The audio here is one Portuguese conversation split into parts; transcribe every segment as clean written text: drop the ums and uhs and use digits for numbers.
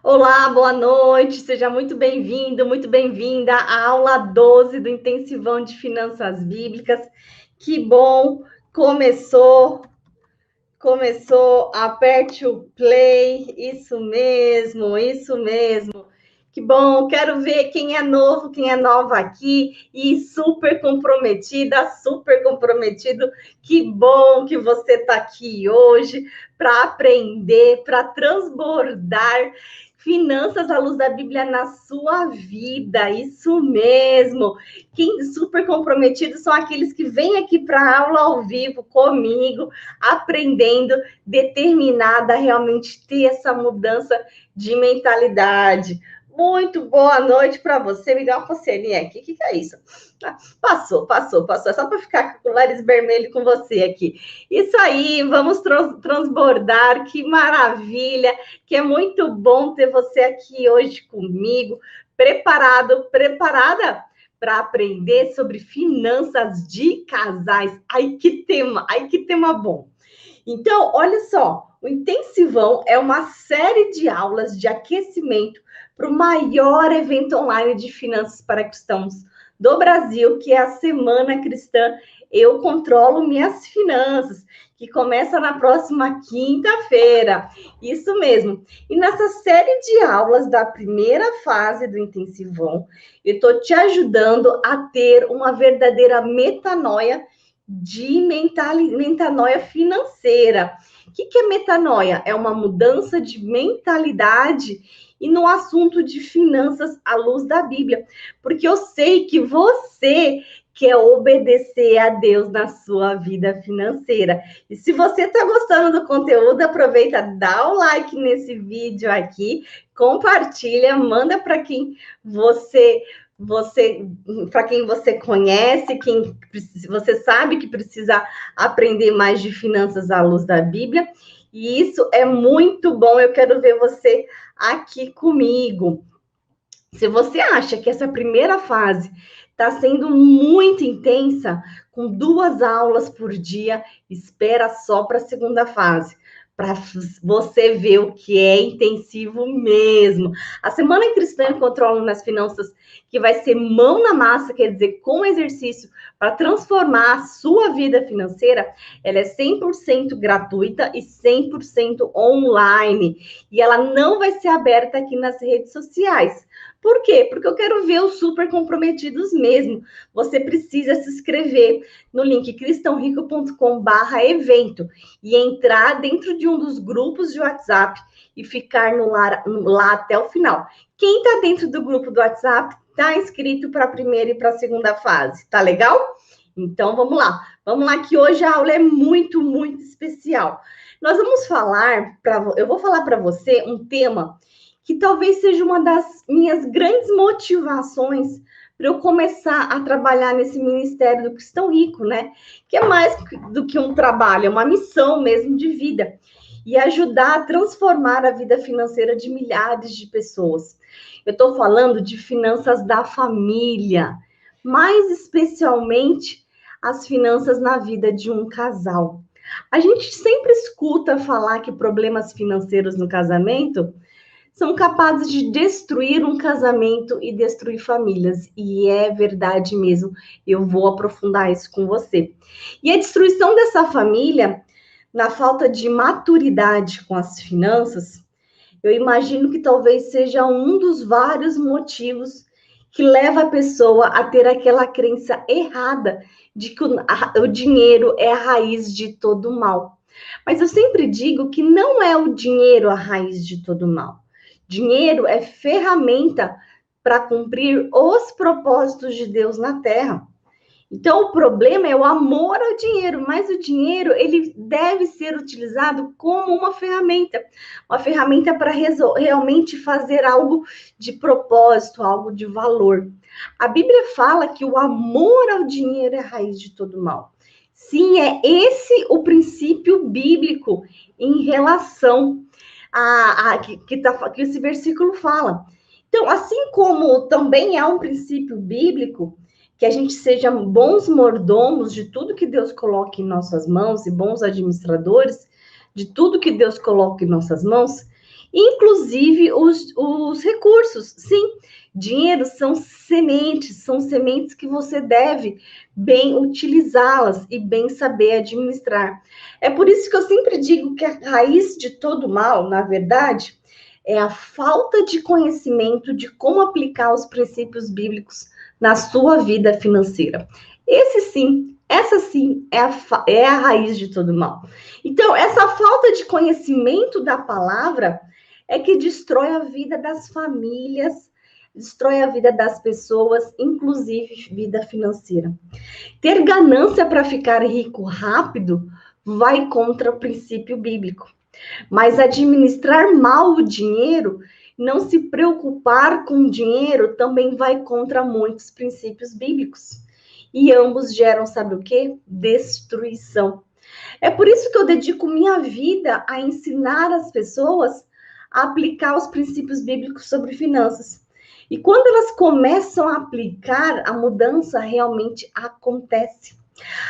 Olá, boa noite, seja muito bem-vindo, muito bem-vinda à aula 12 do Intensivão de Finanças Bíblicas. Que bom, começou, aperte o play, isso mesmo. Que bom, quero ver quem é novo, quem é nova aqui e super comprometido. Que bom que você está aqui hoje para aprender, para transbordar finanças à luz da Bíblia na sua vida. Isso mesmo. Quem super comprometidos são aqueles que vêm aqui para a aula ao vivo comigo, aprendendo, determinada a realmente ter essa mudança de mentalidade. Muito boa noite para você. Me dá uma coceirinha aqui. O que é isso? Passou. É só para ficar com o nariz vermelho com você aqui. Isso aí, vamos transbordar. Que maravilha, que é muito bom ter você aqui hoje comigo, preparada para aprender sobre finanças de casais. Ai, que tema bom. Então, olha só, o Intensivão é uma série de aulas de aquecimento para o maior evento online de finanças para cristãos do Brasil, que é a Semana Cristã Eu Controlo Minhas Finanças, que começa na próxima quinta-feira. Isso mesmo. E nessa série de aulas da primeira fase do Intensivão, eu estou te ajudando a ter uma verdadeira metanoia de metanoia financeira. O que é metanoia? É uma mudança de mentalidade e no assunto de finanças à luz da Bíblia. Porque eu sei que você quer obedecer a Deus na sua vida financeira. E se você está gostando do conteúdo, aproveita, dá o like nesse vídeo aqui, compartilha, manda para quem para quem você conhece, quem você sabe que precisa aprender mais de finanças à luz da Bíblia. E isso é muito bom. Eu quero ver você aqui comigo. Se você acha que essa primeira fase está sendo muito intensa, com 2 aulas por dia, espera só para a segunda fase, para você ver o que é intensivo mesmo. A Semana Cristã Controlo nas Finanças, que vai ser mão na massa, quer dizer, com exercício, para transformar a sua vida financeira, ela é 100% gratuita e 100% online. E ela não vai ser aberta aqui nas redes sociais. Por quê? Porque eu quero ver os super comprometidos mesmo. Você precisa se inscrever no link cristãorico.com/evento e entrar dentro de um dos grupos de WhatsApp e ficar lá até o final. Quem está dentro do grupo do WhatsApp está inscrito para a primeira e para a segunda fase. Tá legal? Então vamos lá. Vamos lá que hoje a aula é muito, muito especial. Nós vamos falar, eu vou falar para você um tema que talvez seja uma das minhas grandes motivações para eu começar a trabalhar nesse ministério do Cristão Rico, né? Que é mais do que um trabalho, é uma missão mesmo de vida. E ajudar a transformar a vida financeira de milhares de pessoas. Eu estou falando de finanças da família, mais especialmente as finanças na vida de um casal. A gente sempre escuta falar que problemas financeiros no casamento são capazes de destruir um casamento e destruir famílias. E é verdade mesmo. Eu vou aprofundar isso com você. E a destruição dessa família, na falta de maturidade com as finanças, eu imagino que talvez seja um dos vários motivos que leva a pessoa a ter aquela crença errada de que o dinheiro é a raiz de todo mal. Mas eu sempre digo que não é o dinheiro a raiz de todo mal. Dinheiro é ferramenta para cumprir os propósitos de Deus na Terra. Então, o problema é o amor ao dinheiro, mas o dinheiro ele deve ser utilizado como uma ferramenta para realmente fazer algo de propósito, algo de valor. A Bíblia fala que o amor ao dinheiro é a raiz de todo mal. Sim, é esse o princípio bíblico em relação que esse versículo fala. Então, assim como também há um princípio bíblico que a gente seja bons mordomos de tudo que Deus coloca em nossas mãos e bons administradores de tudo que Deus coloca em nossas mãos, inclusive os recursos. Sim, dinheiro são sementes que você deve bem utilizá-las e bem saber administrar. É por isso que eu sempre digo que a raiz de todo mal, na verdade, é a falta de conhecimento de como aplicar os princípios bíblicos na sua vida financeira. Essa sim é a raiz de todo mal. Então, essa falta de conhecimento da palavra é que destrói a vida das famílias, destrói a vida das pessoas, inclusive vida financeira. Ter ganância para ficar rico rápido vai contra o princípio bíblico. Mas administrar mal o dinheiro, não se preocupar com o dinheiro, também vai contra muitos princípios bíblicos. E ambos geram, sabe o quê? Destruição. É por isso que eu dedico minha vida a ensinar as pessoas a aplicar os princípios bíblicos sobre finanças. E quando elas começam a aplicar, a mudança realmente acontece.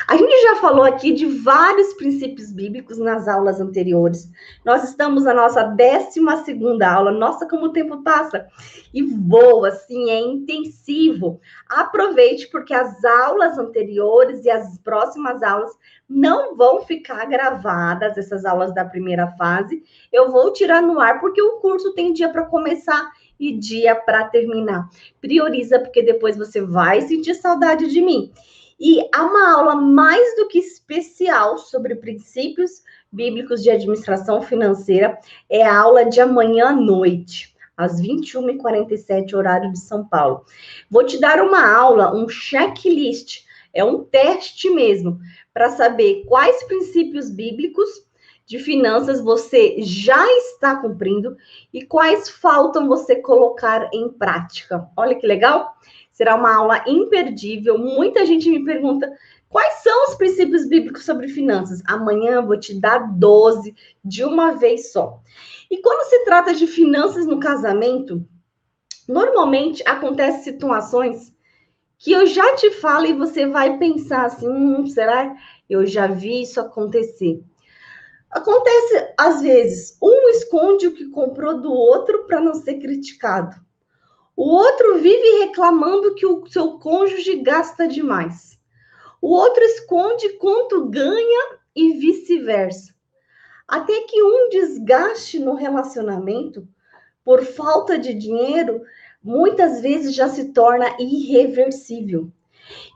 A gente já falou aqui de vários princípios bíblicos nas aulas anteriores. Nós estamos na nossa 12ª aula. Nossa, como o tempo passa. E voa, assim, é intensivo. Aproveite, porque as aulas anteriores e as próximas aulas não vão ficar gravadas, essas aulas da primeira fase. Eu vou tirar no ar, porque o curso tem dia para começar e dia para terminar. Prioriza, porque depois você vai sentir saudade de mim. E há uma aula mais do que especial sobre princípios bíblicos de administração financeira. É a aula de amanhã à noite, às 21h47, horário de São Paulo. Vou te dar uma aula, um checklist, é um teste mesmo, para saber quais princípios bíblicos de finanças você já está cumprindo e quais faltam você colocar em prática. Olha que legal! Será uma aula imperdível. Muita gente me pergunta quais são os princípios bíblicos sobre finanças. Amanhã eu vou te dar 12 de uma vez só. E quando se trata de finanças no casamento, normalmente acontecem situações que eu já te falo e você vai pensar assim, será? Eu já vi isso acontecer. Acontece, às vezes, um esconde o que comprou do outro para não ser criticado. O outro vive reclamando que o seu cônjuge gasta demais. O outro esconde quanto ganha e vice-versa. Até que um desgaste no relacionamento, por falta de dinheiro, muitas vezes já se torna irreversível.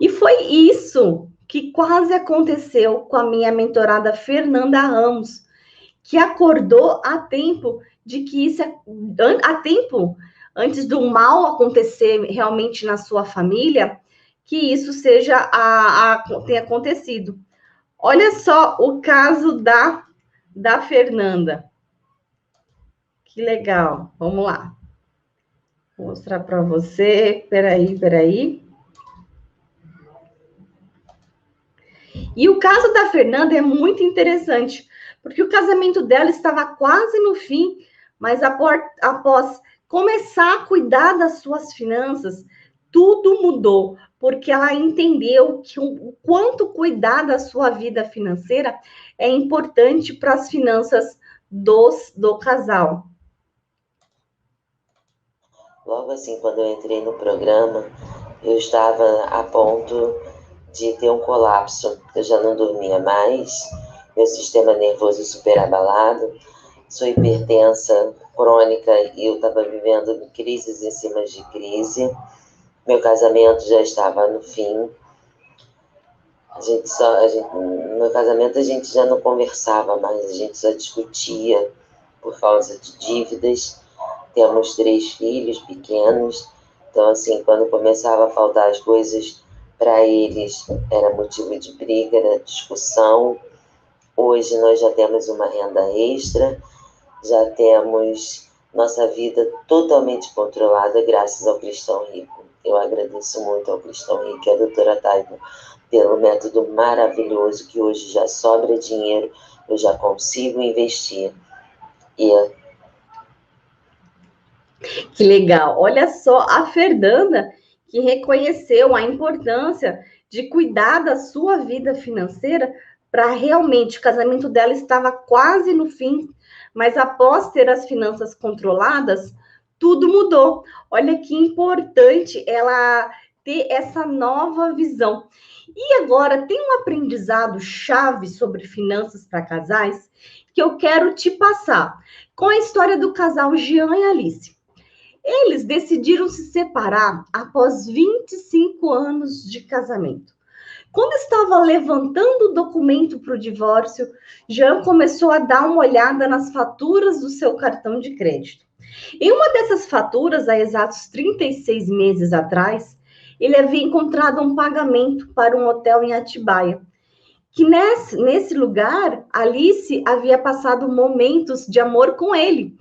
E foi isso que quase aconteceu com a minha mentorada Fernanda Ramos, que acordou a tempo de que isso a tempo antes do mal acontecer realmente na sua família, que isso tenha acontecido. Olha só o caso da Fernanda. Que legal. Vamos lá. Vou mostrar para você. Peraí. E o caso da Fernanda é muito interessante, porque o casamento dela estava quase no fim, mas após começar a cuidar das suas finanças, tudo mudou, porque ela entendeu que o quanto cuidar da sua vida financeira é importante para as finanças do casal. Logo assim, quando eu entrei no programa, eu estava a ponto de ter um colapso. Eu já não dormia mais, meu sistema nervoso super abalado, sou hipertensa crônica e eu estava vivendo crises em cima de crise. Meu casamento já estava no fim. No casamento a gente já não conversava mais, a gente só discutia por causa de dívidas. Temos 3 filhos pequenos, então assim, quando começava a faltar as coisas para eles, era motivo de briga, era discussão. Hoje nós já temos uma renda extra, já temos nossa vida totalmente controlada graças ao Cristão Rico. Eu agradeço muito ao Cristão Rico e à doutora Taibo pelo método maravilhoso que hoje já sobra dinheiro, eu já consigo investir. Que legal. Olha só, a Fernanda, que reconheceu a importância de cuidar da sua vida financeira para realmente, o casamento dela estava quase no fim, mas após ter as finanças controladas, tudo mudou. Olha que importante ela ter essa nova visão. E agora tem um aprendizado chave sobre finanças para casais que eu quero te passar, com a história do casal Jean e Alice. Eles decidiram se separar após 25 anos de casamento. Quando estava levantando o documento para o divórcio, Jean começou a dar uma olhada nas faturas do seu cartão de crédito. Em uma dessas faturas, há exatos 36 meses atrás, ele havia encontrado um pagamento para um hotel em Atibaia, que nesse lugar, Alice havia passado momentos de amor com ele.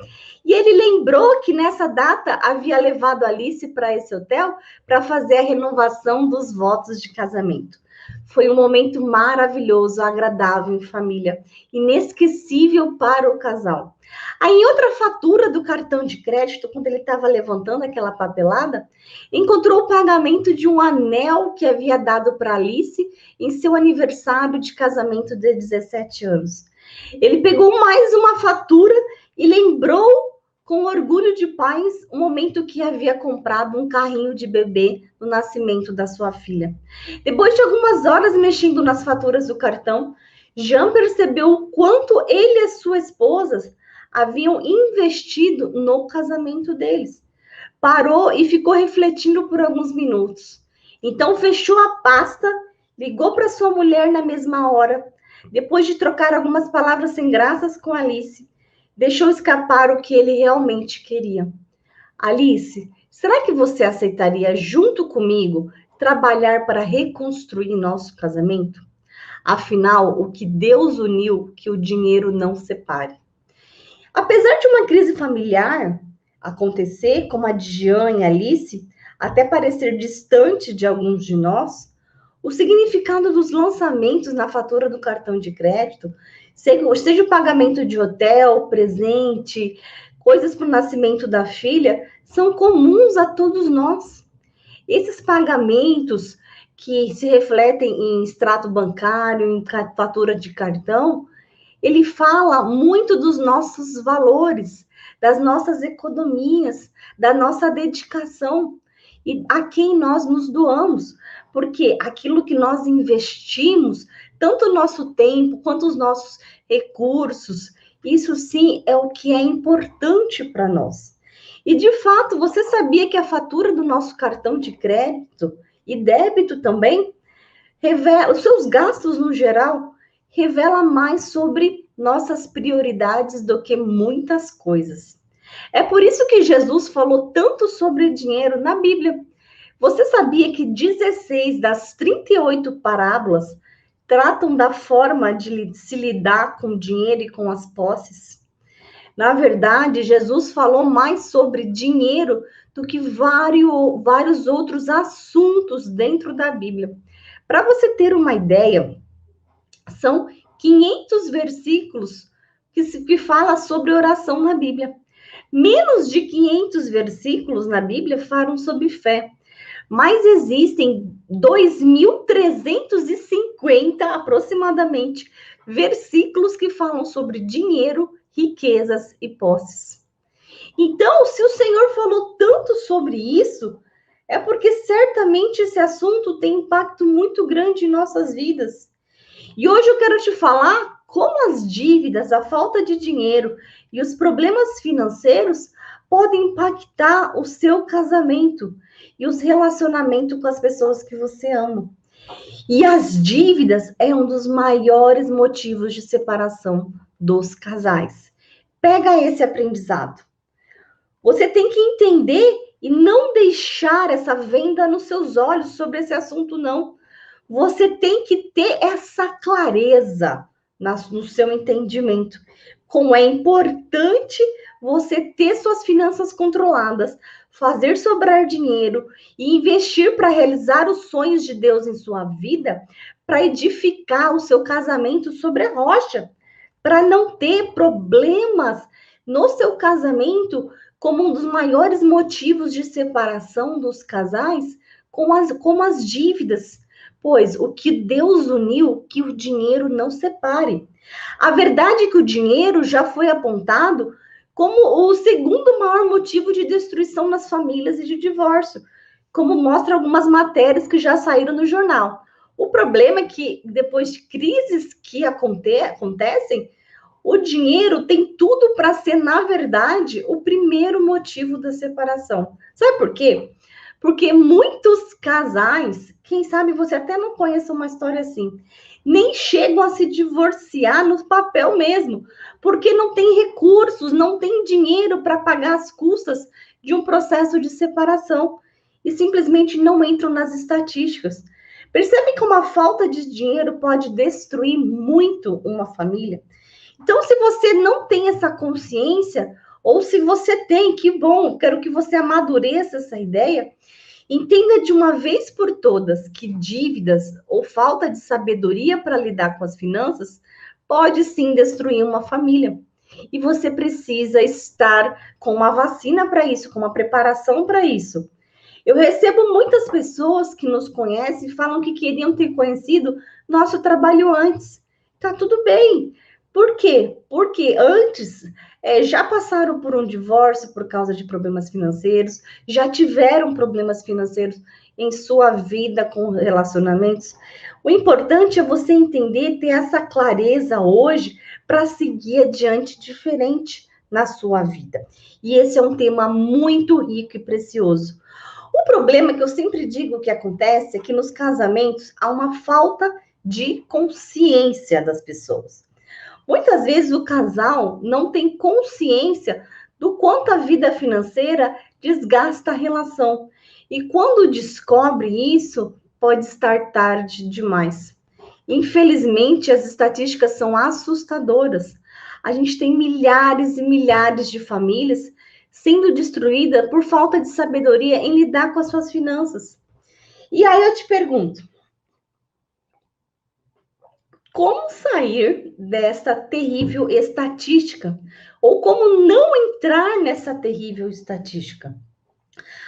E ele lembrou que nessa data havia levado Alice para esse hotel para fazer a renovação dos votos de casamento. Foi um momento maravilhoso, agradável em família, inesquecível para o casal. Aí, em outra fatura do cartão de crédito, quando ele estava levantando aquela papelada, encontrou o pagamento de um anel que havia dado para Alice em seu aniversário de casamento de 17 anos. Ele pegou mais uma fatura e lembrou com orgulho de pais o momento que havia comprado um carrinho de bebê no nascimento da sua filha. Depois de algumas horas mexendo nas faturas do cartão, Jean percebeu o quanto ele e sua esposa haviam investido no casamento deles. Parou e ficou refletindo por alguns minutos. Então fechou a pasta, ligou para sua mulher na mesma hora, depois de trocar algumas palavras sem graças com Alice, deixou escapar o que ele realmente queria. Alice, será que você aceitaria junto comigo trabalhar para reconstruir nosso casamento? Afinal, o que Deus uniu, que o dinheiro não separe. Apesar de uma crise familiar acontecer, como a de Jean e Alice, até parecer distante de alguns de nós, o significado dos lançamentos na fatura do cartão de crédito, seja o pagamento de hotel, presente, coisas para o nascimento da filha, são comuns a todos nós. Esses pagamentos que se refletem em extrato bancário, em fatura de cartão, ele fala muito dos nossos valores, das nossas economias, da nossa dedicação e a quem nós nos doamos, porque aquilo que nós investimos, tanto o nosso tempo quanto os nossos recursos, isso sim é o que é importante para nós. E de fato, você sabia que a fatura do nosso cartão de crédito e débito também revela, os seus gastos no geral, revela mais sobre nossas prioridades do que muitas coisas. É por isso que Jesus falou tanto sobre dinheiro na Bíblia. Você sabia que 16 das 38 parábolas tratam da forma de se lidar com o dinheiro e com as posses? Na verdade, Jesus falou mais sobre dinheiro do que vários outros assuntos dentro da Bíblia. Para você ter uma ideia, são 500 versículos que fala sobre oração na Bíblia. Menos de 500 versículos na Bíblia falam sobre fé. Mas existem 2.350 aproximadamente versículos que falam sobre dinheiro, riquezas e posses. Então, se o Senhor falou tanto sobre isso, é porque certamente esse assunto tem impacto muito grande em nossas vidas. E hoje eu quero te falar como as dívidas, a falta de dinheiro e os problemas financeiros podem impactar o seu casamento e os relacionamentos com as pessoas que você ama. E as dívidas é um dos maiores motivos de separação dos casais. Pega esse aprendizado. Você tem que entender e não deixar essa venda nos seus olhos sobre esse assunto, não. Você tem que ter essa clareza no seu entendimento. Como é importante você ter suas finanças controladas, fazer sobrar dinheiro e investir para realizar os sonhos de Deus em sua vida, para edificar o seu casamento sobre a rocha, para não ter problemas no seu casamento como um dos maiores motivos de separação dos casais, como as dívidas. Pois o que Deus uniu, que o dinheiro não separe. A verdade é que o dinheiro já foi apontado como o segundo maior motivo de destruição nas famílias e de divórcio, como mostra algumas matérias que já saíram no jornal. O problema é que depois de crises que acontecem, o dinheiro tem tudo para ser, na verdade, o primeiro motivo da separação. Sabe por quê? Porque muitos casais, quem sabe você até não conhece uma história assim, nem chegam a se divorciar no papel mesmo, porque não tem recursos, não tem dinheiro para pagar as custas de um processo de separação e simplesmente não entram nas estatísticas. Percebe como a falta de dinheiro pode destruir muito uma família? Então, se você não tem essa consciência, ou se você tem, que bom, quero que você amadureça essa ideia. Entenda de uma vez por todas que dívidas ou falta de sabedoria para lidar com as finanças pode sim destruir uma família. E você precisa estar com uma vacina para isso, com uma preparação para isso. Eu recebo muitas pessoas que nos conhecem e falam que queriam ter conhecido nosso trabalho antes. Tá tudo bem. Por quê? Porque antes já passaram por um divórcio por causa de problemas financeiros, já tiveram problemas financeiros em sua vida com relacionamentos. O importante é você entender, ter essa clareza hoje para seguir adiante diferente na sua vida. E esse é um tema muito rico e precioso. O problema que eu sempre digo que acontece é que nos casamentos há uma falta de consciência das pessoas. Muitas vezes o casal não tem consciência do quanto a vida financeira desgasta a relação. E quando descobre isso, pode estar tarde demais. Infelizmente, as estatísticas são assustadoras. A gente tem milhares e milhares de famílias sendo destruídas por falta de sabedoria em lidar com as suas finanças. E aí eu te pergunto, como sair desta terrível estatística? Ou como não entrar nessa terrível estatística?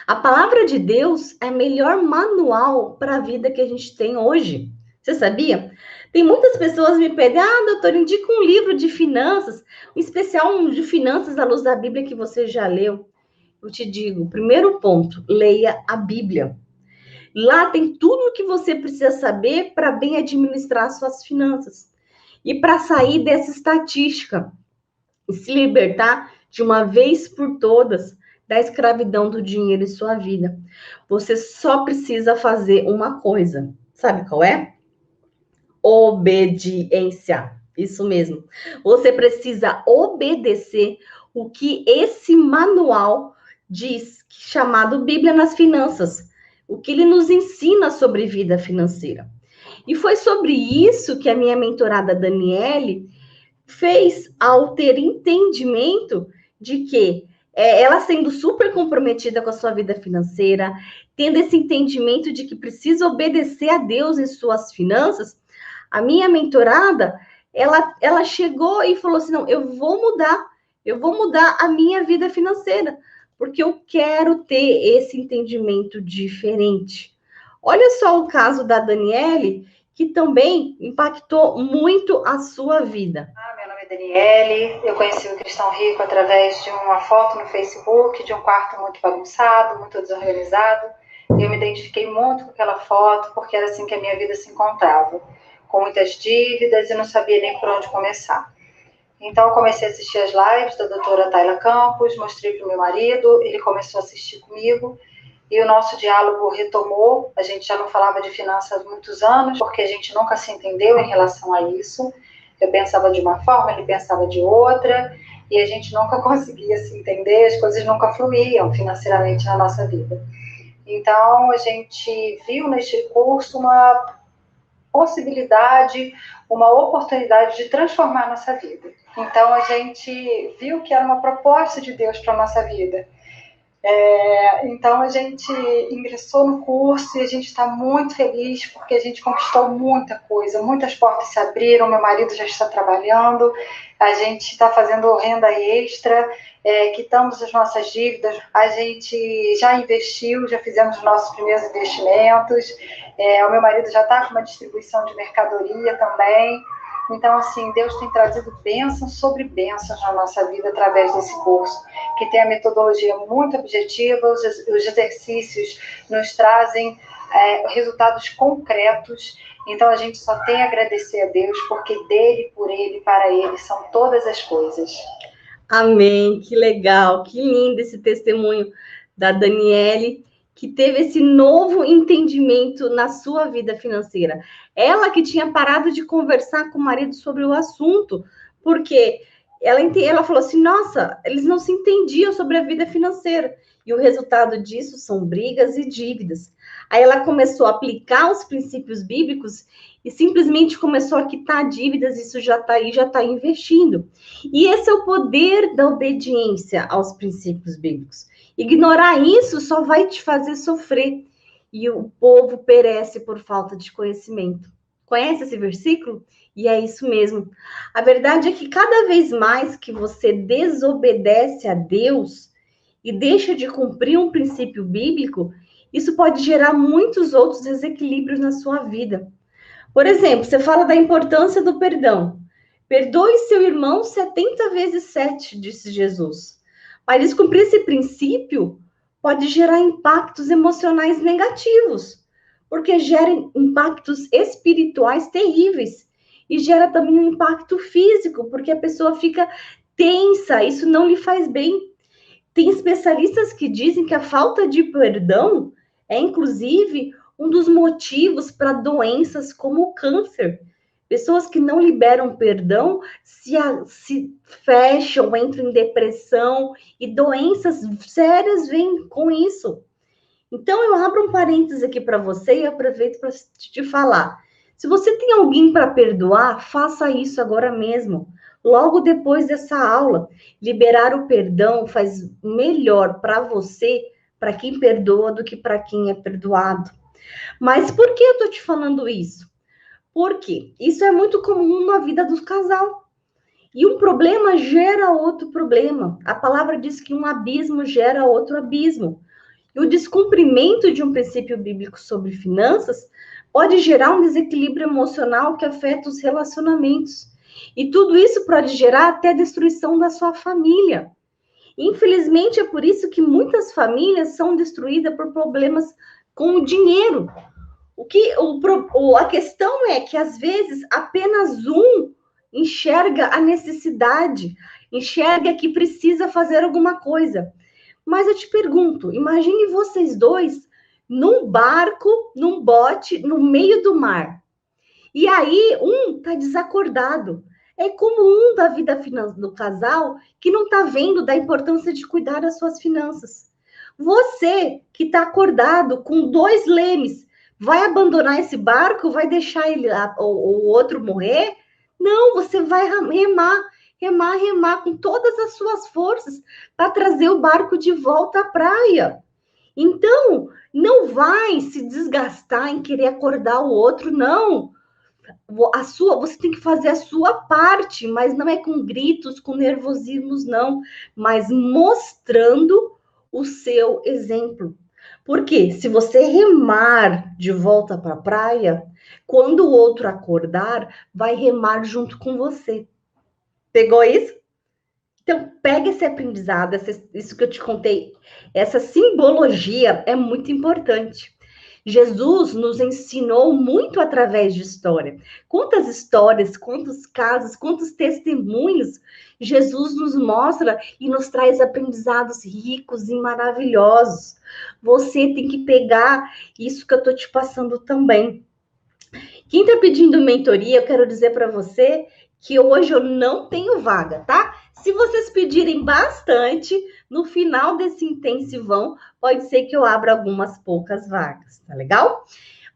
A palavra de Deus é o melhor manual para a vida que a gente tem hoje. Você sabia? Tem muitas pessoas que me pedem, doutor, indica um livro de finanças, um especial de finanças à luz da Bíblia que você já leu. Eu te digo, primeiro ponto, leia a Bíblia. Lá tem tudo o que você precisa saber para bem administrar suas finanças. E para sair dessa estatística e se libertar de uma vez por todas da escravidão do dinheiro em sua vida. Você só precisa fazer uma coisa. Sabe qual é? Obediência. Isso mesmo. Você precisa obedecer o que esse manual diz, chamado Bíblia nas Finanças. O que ele nos ensina sobre vida financeira. E foi sobre isso que a minha mentorada Daniele fez ao ter entendimento de que ela sendo super comprometida com a sua vida financeira, tendo esse entendimento de que precisa obedecer a Deus em suas finanças, a minha mentorada, ela chegou e falou assim, não, eu vou mudar a minha vida financeira, porque eu quero ter esse entendimento diferente. Olha só o caso da Daniele, que também impactou muito a sua vida. Meu nome é Daniele, eu conheci o Cristão Rico através de uma foto no Facebook, de um quarto muito bagunçado, muito desorganizado. Eu me identifiquei muito com aquela foto, porque era assim que a minha vida se encontrava, com muitas dívidas e não sabia nem por onde começar. Então, eu comecei a assistir as lives da doutora Tayla Campos, mostrei para o meu marido, ele começou a assistir comigo, e o nosso diálogo retomou. A gente já não falava de finanças há muitos anos, porque a gente nunca se entendeu em relação a isso. Eu pensava de uma forma, ele pensava de outra, e a gente nunca conseguia se entender, as coisas nunca fluíam financeiramente na nossa vida. Então, a gente viu neste curso uma possibilidade, uma oportunidade de transformar a nossa vida. Então, a gente viu que era uma proposta de Deus para a nossa vida. Então, a gente ingressou no curso e a gente está muito feliz porque a gente conquistou muita coisa, muitas portas se abriram, meu marido já está trabalhando, a gente está fazendo renda extra, quitamos as nossas dívidas, a gente já investiu, já fizemos os nossos primeiros investimentos, o meu marido já está com uma distribuição de mercadoria também. Então, assim, Deus tem trazido bênçãos sobre bênçãos na nossa vida através desse curso, que tem a metodologia muito objetiva, os exercícios nos trazem resultados concretos. Então, a gente só tem a agradecer a Deus, porque dele, por ele, para ele, são todas as coisas. Amém, que legal, que lindo esse testemunho da Daniele, que teve esse novo entendimento na sua vida financeira. Ela que tinha parado de conversar com o marido sobre o assunto, porque ela falou assim, nossa, eles não se entendiam sobre a vida financeira. E o resultado disso são brigas e dívidas. Aí ela começou a aplicar os princípios bíblicos e simplesmente começou a quitar dívidas, isso já está investindo. E esse é o poder da obediência aos princípios bíblicos. Ignorar isso só vai te fazer sofrer. E o povo perece por falta de conhecimento. Conhece esse versículo? E é isso mesmo. A verdade é que cada vez mais que você desobedece a Deus e deixa de cumprir um princípio bíblico, isso pode gerar muitos outros desequilíbrios na sua vida. Por exemplo, você fala da importância do perdão. Perdoe seu irmão 70 vezes 7, disse Jesus. Mas descumprir esse princípio pode gerar impactos emocionais negativos, porque gera impactos espirituais terríveis e gera também um impacto físico, porque a pessoa fica tensa, isso não lhe faz bem. Tem especialistas que dizem que a falta de perdão é, inclusive, um dos motivos para doenças como o câncer. Pessoas que não liberam perdão se fecham, entram em depressão e doenças sérias vêm com isso. Então, eu abro um parênteses aqui para você e aproveito para te falar. Se você tem alguém para perdoar, faça isso agora mesmo. Logo depois dessa aula, liberar o perdão faz melhor para você, para quem perdoa, do que para quem é perdoado. Mas por que eu estou te falando isso? Porque isso é muito comum na vida do casal. E um problema gera outro problema. A palavra diz que um abismo gera outro abismo. E o descumprimento de um princípio bíblico sobre finanças pode gerar um desequilíbrio emocional que afeta os relacionamentos. E tudo isso pode gerar até a destruição da sua família. Infelizmente, é por isso que muitas famílias são destruídas por problemas com o dinheiro. A questão é que, às vezes, apenas um enxerga a necessidade, enxerga que precisa fazer alguma coisa. Mas eu te pergunto, imagine vocês dois num barco, num bote, no meio do mar. E aí, um está desacordado. É comum da vida do casal que não está vendo da importância de cuidar das suas finanças. Você que está acordado com 2 lemes, vai abandonar esse barco? Vai deixar o outro morrer? Não, você vai remar com todas as suas forças para trazer o barco de volta à praia. Então, não vai se desgastar em querer acordar o outro, não. Você tem que fazer a sua parte, mas não é com gritos, com nervosismos, não, mas mostrando o seu exemplo. Porque se você remar de volta para a praia, quando o outro acordar, vai remar junto com você. Pegou isso? Então, pega esse aprendizado, isso que eu te contei, essa simbologia é muito importante. Jesus nos ensinou muito através de história. Quantas histórias, quantos casos, quantos testemunhos Jesus nos mostra e nos traz aprendizados ricos e maravilhosos. Você tem que pegar isso que eu estou te passando também. Quem está pedindo mentoria, eu quero dizer para você que hoje eu não tenho vaga, tá? Se vocês pedirem bastante, no final desse intensivão, pode ser que eu abra algumas poucas vagas, tá legal?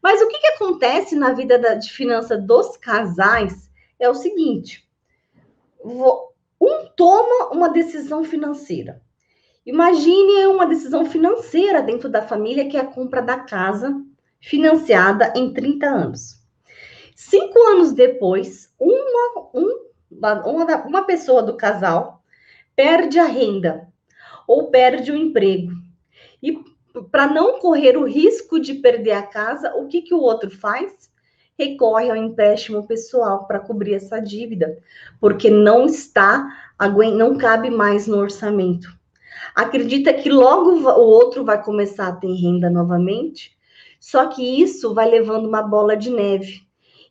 Mas o que acontece na vida de finança dos casais é o seguinte: um toma uma decisão financeira Imagine uma decisão financeira dentro da família, que é a compra da casa, financiada em 30 anos. 5 anos depois, uma pessoa do casal perde a renda ou perde o emprego. E para não correr o risco de perder a casa, o que o outro faz? Recorre ao empréstimo pessoal para cobrir essa dívida, porque não cabe mais no orçamento. Acredita que logo o outro vai começar a ter renda novamente? Só que isso vai levando uma bola de neve.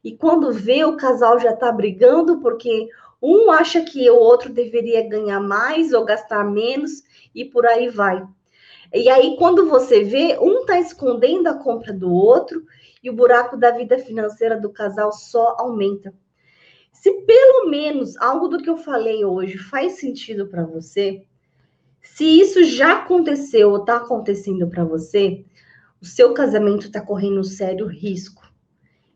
E quando vê, o casal já está brigando porque um acha que o outro deveria ganhar mais ou gastar menos e por aí vai. E aí, quando você vê, um está escondendo a compra do outro e o buraco da vida financeira do casal só aumenta. Se pelo menos algo do que eu falei hoje faz sentido para você, se isso já aconteceu ou está acontecendo para você, o seu casamento está correndo um sério risco.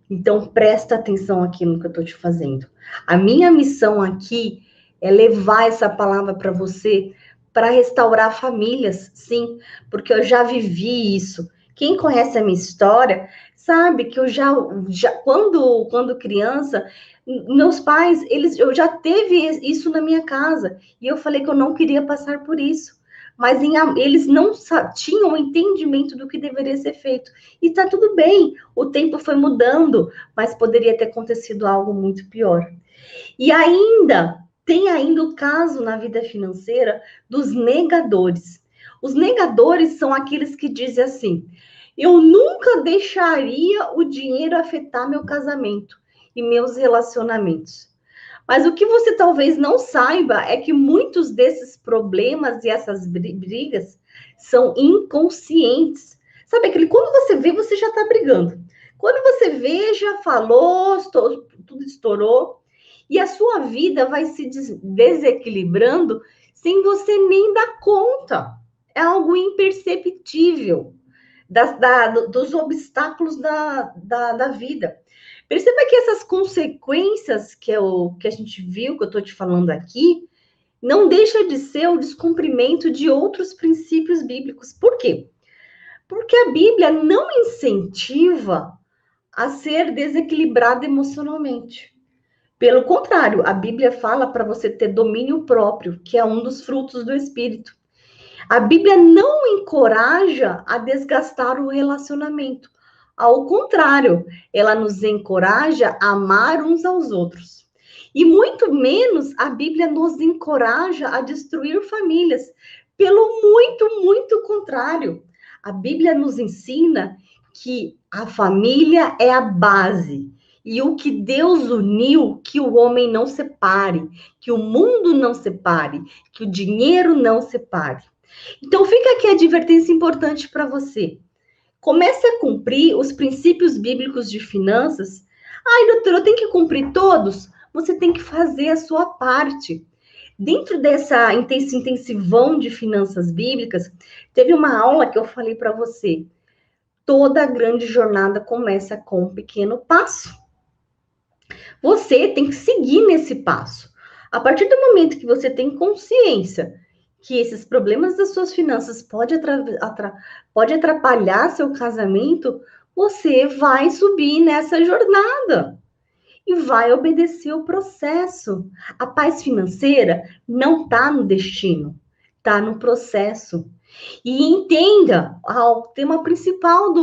Então, presta atenção aqui no que eu estou te fazendo. A minha missão aqui é levar essa palavra para você, para restaurar famílias, sim, porque eu já vivi isso. Quem conhece a minha história sabe que eu já quando criança, meus pais, eu já teve isso na minha casa, e eu falei que eu não queria passar por isso. Mas eles não tinham o entendimento do que deveria ser feito. E tá tudo bem, o tempo foi mudando, mas poderia ter acontecido algo muito pior. E tem ainda o caso na vida financeira dos negadores. Os negadores são aqueles que dizem assim: eu nunca deixaria o dinheiro afetar meu casamento e meus relacionamentos. Mas o que você talvez não saiba é que muitos desses problemas e essas brigas são inconscientes. Sabe aquele, quando você vê, você já está brigando. Quando você vê, já falou, tudo estourou. E a sua vida vai se desequilibrando sem você nem dar conta. É algo imperceptível dos obstáculos da vida. Perceba que essas consequências que a gente viu, que eu estou te falando aqui, não deixa de ser o descumprimento de outros princípios bíblicos. Por quê? Porque a Bíblia não incentiva a ser desequilibrado emocionalmente. Pelo contrário, a Bíblia fala para você ter domínio próprio, que é um dos frutos do Espírito. A Bíblia não encoraja a desgastar o relacionamento. Ao contrário, ela nos encoraja a amar uns aos outros. E muito menos a Bíblia nos encoraja a destruir famílias. Pelo muito contrário. A Bíblia nos ensina que a família é a base. E o que Deus uniu, que o homem não separe, que o mundo não separe, que o dinheiro não separe. Então, fica aqui a advertência importante para você. Comece a cumprir os princípios bíblicos de finanças. Ai, doutor, eu tenho que cumprir todos? Você tem que fazer a sua parte. Dentro desse intensivão de finanças bíblicas, teve uma aula que eu falei para você. Toda grande jornada começa com um pequeno passo. Você tem que seguir nesse passo. A partir do momento que você tem consciência que esses problemas das suas finanças pode atrapalhar seu casamento, você vai subir nessa jornada e vai obedecer o processo. A paz financeira não está no destino, está no processo. E entenda o tema principal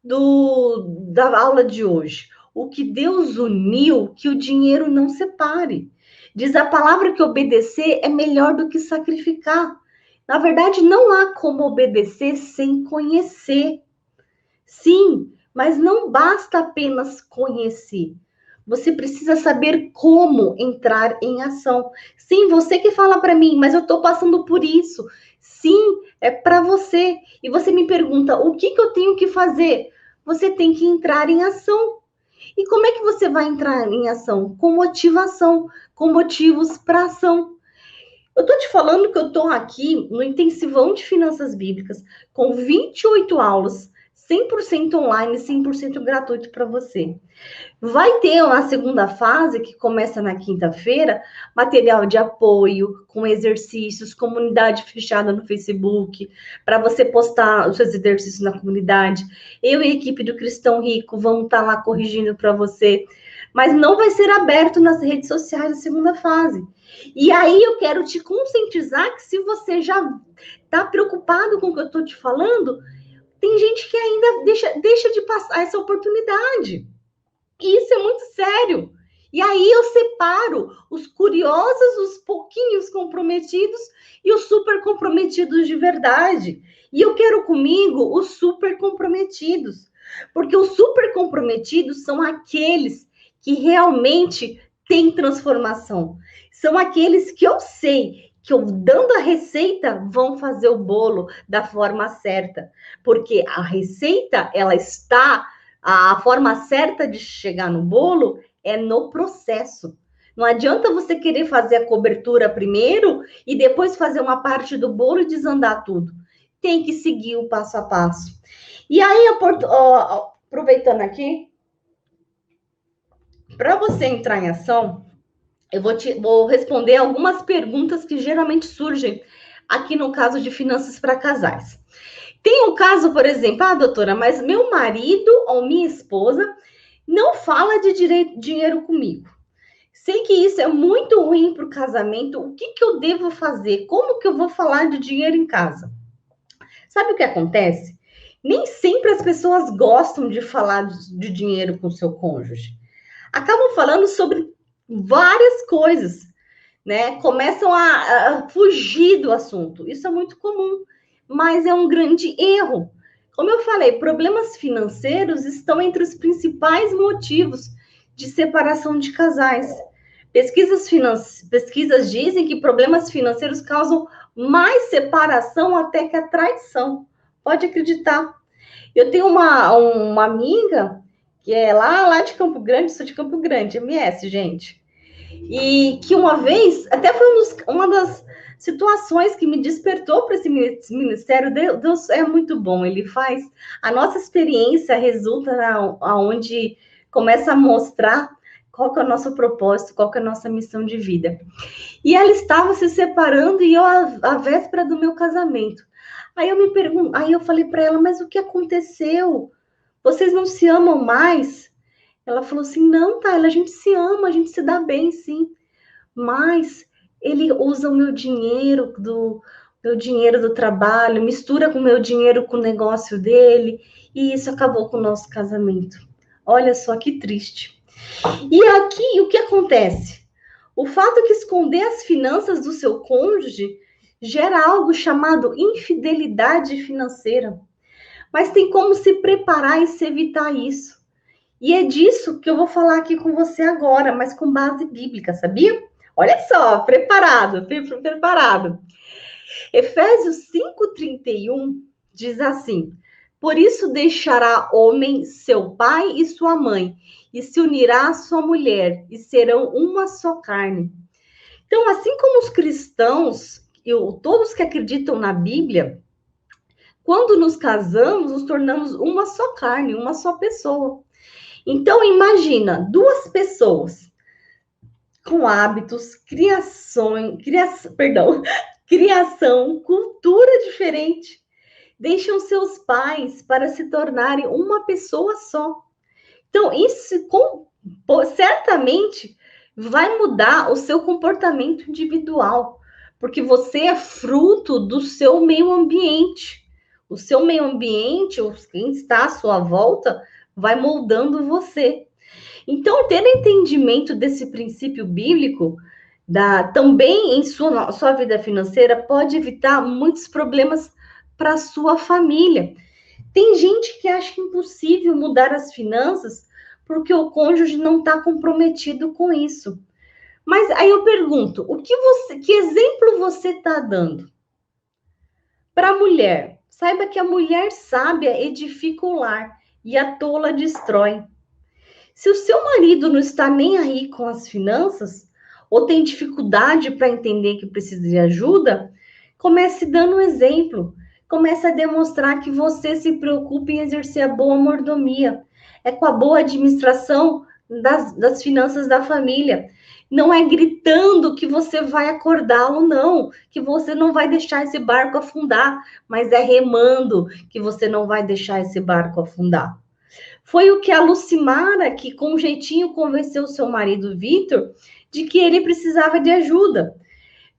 da aula de hoje. O que Deus uniu, que o dinheiro não separe. Diz a palavra que obedecer é melhor do que sacrificar. Na verdade, não há como obedecer sem conhecer. Sim, mas não basta apenas conhecer. Você precisa saber como entrar em ação. Sim, você que fala para mim, mas eu estou passando por isso. Sim, é para você. E você me pergunta, o que eu tenho que fazer? Você tem que entrar em ação. E como é que você vai entrar em ação? Com motivação, com motivos para ação. Eu estou te falando que eu estou aqui no intensivão de finanças bíblicas, com 28 aulas, 100% online, 100% gratuito para você. Vai ter uma segunda fase, que começa na quinta-feira, material de apoio, com exercícios, comunidade fechada no Facebook, para você postar os seus exercícios na comunidade. Eu e a equipe do Cristão Rico vamos estar lá corrigindo para você. Mas não vai ser aberto nas redes sociais a segunda fase. E aí eu quero te conscientizar que se você já está preocupado com o que eu estou te falando, tem gente que ainda deixa de passar essa oportunidade. E isso é muito sério. E aí eu separo os curiosos, os pouquinhos comprometidos e os super comprometidos de verdade. E eu quero comigo os super comprometidos. Porque os super comprometidos são aqueles que realmente têm transformação. São aqueles que eu sei que eu dando a receita vão fazer o bolo da forma certa. Porque a receita, ela está... A forma certa de chegar no bolo é no processo. Não adianta você querer fazer a cobertura primeiro e depois fazer uma parte do bolo e desandar tudo. Tem que seguir o passo a passo. E aí, aproveitando aqui, para você entrar em ação, eu vou responder algumas perguntas que geralmente surgem aqui no caso de finanças para casais. Tem um caso, por exemplo, doutora, mas meu marido ou minha esposa não fala de dinheiro comigo. Sei que isso é muito ruim para o casamento. O que eu devo fazer? Como que eu vou falar de dinheiro em casa? Sabe o que acontece? Nem sempre as pessoas gostam de falar de dinheiro com o seu cônjuge. Acabam falando sobre várias coisas, né? Começam a fugir do assunto. Isso é muito comum. Mas é um grande erro. Como eu falei, problemas financeiros estão entre os principais motivos de separação de casais. Pesquisas dizem que problemas financeiros causam mais separação até que a traição. Pode acreditar. Eu tenho uma amiga que é lá de Campo Grande, sou de Campo Grande, MS, gente. E que uma vez, até foi uma das situações que me despertou para esse ministério. Deus é muito bom, ele faz... A nossa experiência resulta aonde começa a mostrar qual que é o nosso propósito, qual que é a nossa missão de vida. E ela estava se separando e eu, a véspera do meu casamento. Aí eu falei para ela, mas o que aconteceu? Vocês não se amam mais? Ela falou assim, não, Tayla, a gente se ama, a gente se dá bem, sim. Mas ele usa o meu dinheiro do trabalho, mistura com o meu dinheiro com o negócio dele, e isso acabou com o nosso casamento. Olha só que triste. E aqui, o que acontece? O fato é que esconder as finanças do seu cônjuge gera algo chamado infidelidade financeira. Mas tem como se preparar e se evitar isso. E é disso que eu vou falar aqui com você agora, mas com base bíblica, sabia? Olha só, preparado. Efésios 5:31 diz assim: por isso deixará homem seu pai e sua mãe, e se unirá à sua mulher, e serão uma só carne. Então, assim como os cristãos, todos que acreditam na Bíblia, quando nos casamos, nos tornamos uma só carne, uma só pessoa. Então, imagina, duas pessoas com hábitos, criação, cultura diferente, deixam seus pais para se tornarem uma pessoa só. Então, isso certamente vai mudar o seu comportamento individual, porque você é fruto do seu meio ambiente. O seu meio ambiente, quem está à sua volta, vai moldando você. Então, ter entendimento desse princípio bíblico também em sua vida financeira pode evitar muitos problemas para a sua família. Tem gente que acha impossível mudar as finanças porque o cônjuge não está comprometido com isso. Mas aí eu pergunto, que exemplo você está dando? Para a mulher, saiba que a mulher sábia edifica o lar e a tola destrói. Se o seu marido não está nem aí com as finanças, ou tem dificuldade para entender que precisa de ajuda, comece dando um exemplo. Começa a demonstrar que você se preocupa em exercer a boa mordomia. É com a boa administração das finanças da família. Não é gritando que você vai acordá-lo, não. Que você não vai deixar esse barco afundar. Mas é remando que você não vai deixar esse barco afundar. Foi o que a Lucimara, que com um jeitinho convenceu o seu marido Vitor, de que ele precisava de ajuda.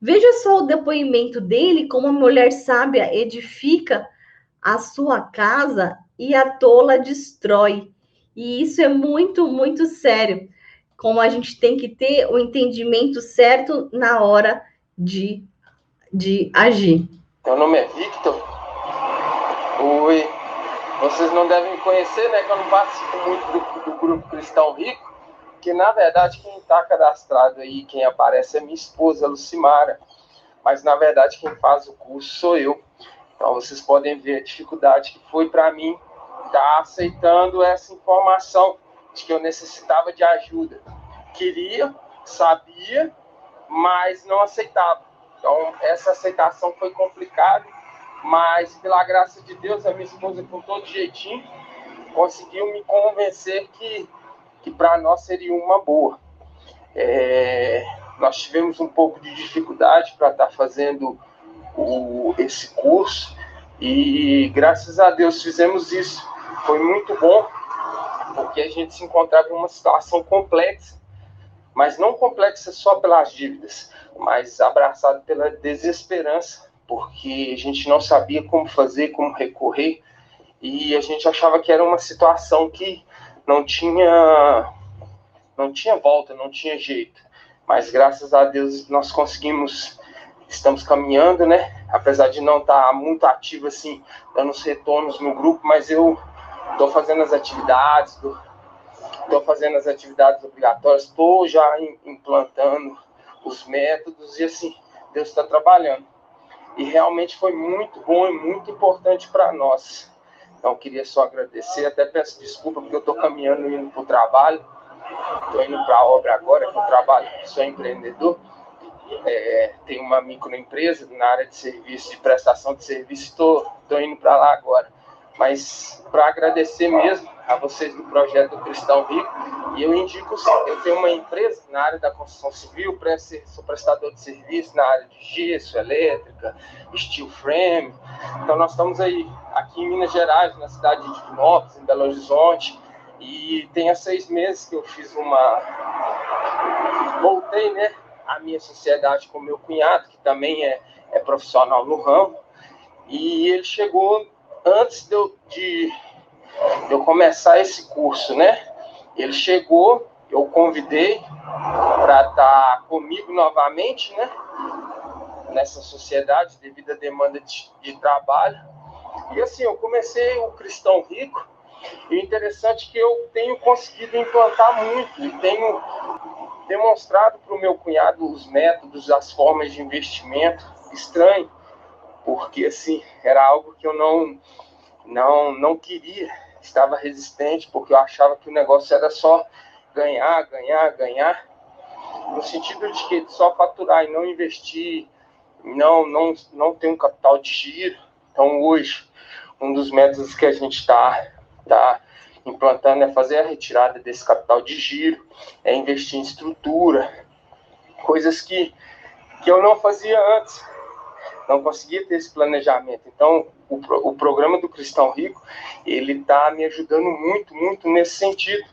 Veja só o depoimento dele, como a mulher sábia edifica a sua casa e a tola destrói. E isso é muito, muito sério. Como a gente tem que ter o entendimento certo na hora de agir. Meu nome é Victor. Oi. Vocês não devem me conhecer, né? Que eu não participo muito do grupo Cristão Rico. Que, na verdade, quem está cadastrado aí, quem aparece é minha esposa, Lucimara. Mas, na verdade, quem faz o curso sou eu. Então, vocês podem ver a dificuldade que foi para mim estar aceitando essa informação de que eu necessitava de ajuda. Queria, sabia, mas não aceitava. Então, essa aceitação foi complicada, mas, pela graça de Deus, a minha esposa, com todo jeitinho, conseguiu me convencer que para nós seria uma boa. Nós tivemos um pouco de dificuldade para estar fazendo esse curso e, graças a Deus, fizemos isso. Foi muito bom, porque a gente se encontrava em uma situação complexa, mas não complexa só pelas dívidas, mas abraçado pela desesperança, porque a gente não sabia como fazer, como recorrer, e a gente achava que era uma situação que não tinha volta, não tinha jeito. Mas graças a Deus nós estamos caminhando, né? Apesar de não estar muito ativo assim, dando os retornos no grupo, mas eu estou fazendo as atividades, estou fazendo as atividades obrigatórias, estou já implantando os métodos e assim, Deus está trabalhando. E realmente foi muito bom e muito importante para nós. Então, queria só agradecer, até peço desculpa porque eu estou caminhando indo para o trabalho, estou indo para a obra agora, que eu trabalho, sou empreendedor, tenho uma microempresa na área de serviço, de prestação de serviço, estou indo para lá agora. Mas para agradecer mesmo a vocês do projeto Cristão Rico, e eu indico sim, eu tenho uma empresa na área da construção civil, sou prestador de serviço na área de gesso, elétrica, steel frame. Então nós estamos aí, aqui em Minas Gerais, na cidade de Divinópolis, em Belo Horizonte, e tem há 6 meses que eu voltei, né, a minha sociedade com meu cunhado, que também é profissional no ramo, e ele chegou antes de eu começar esse curso, né? Ele chegou, eu convidei para estar comigo novamente, né? Nessa sociedade, devido à demanda de trabalho. E assim, eu comecei o Cristão Rico, e o interessante é que eu tenho conseguido implantar muito, e tenho demonstrado para o meu cunhado os métodos, as formas de investimento. Estranho, porque assim, era algo que eu não queria, estava resistente, porque eu achava que o negócio era só ganhar, no sentido de que só faturar e não investir, não ter um capital de giro. Então hoje, um dos métodos que a gente está implantando é fazer a retirada desse capital de giro, é investir em estrutura, coisas que eu não fazia antes. Não conseguia ter esse planejamento. Então, o programa do Cristão Rico, ele está me ajudando muito, muito nesse sentido,